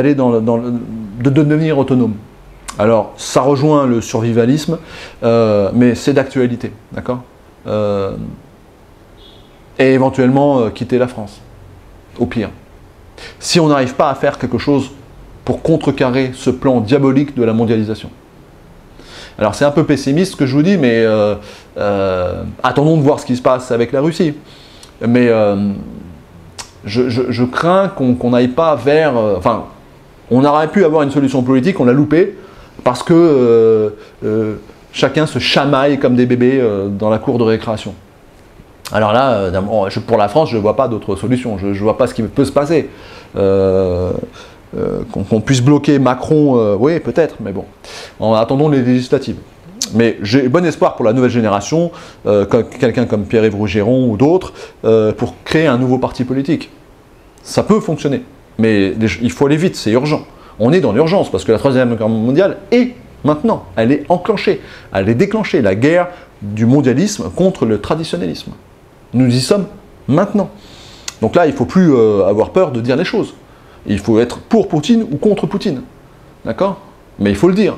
devenir autonome. Alors, ça rejoint le survivalisme, mais c'est d'actualité, d'accord ? Et éventuellement quitter la France, au pire. Si on n'arrive pas à faire quelque chose pour contrecarrer ce plan diabolique de la mondialisation. Alors c'est un peu pessimiste ce que je vous dis, mais attendons de voir ce qui se passe avec la Russie. Mais je crains qu'on n'aille pas vers... Enfin, on aurait pu avoir une solution politique, on l'a loupé, parce que chacun se chamaille comme des bébés dans la cour de récréation. Alors là, pour la France, je ne vois pas d'autre solution, je ne vois pas ce qui peut se passer. Qu'on puisse bloquer Macron, oui, peut-être, mais bon, en attendant les législatives. Mais j'ai bon espoir pour la nouvelle génération, quelqu'un comme Pierre-Yves Rougeron ou d'autres, pour créer un nouveau parti politique. Ça peut fonctionner, mais il faut aller vite, c'est urgent. On est dans l'urgence, parce que la Troisième Guerre mondiale est maintenant, elle est enclenchée, elle est déclenchée, la guerre du mondialisme contre le traditionnalisme. Nous y sommes maintenant. Donc là, il ne faut plus avoir peur de dire les choses. Il faut être pour Poutine ou contre Poutine. D'accord? Mais il faut le dire.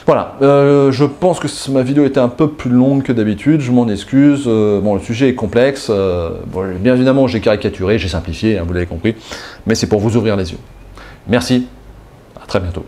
Voilà. Je pense que ma vidéo était un peu plus longue que d'habitude. Je m'en excuse. Bon, le sujet est complexe. Bon, bien évidemment, j'ai caricaturé, j'ai simplifié, hein, vous l'avez compris. Mais c'est pour vous ouvrir les yeux. Merci. À très bientôt.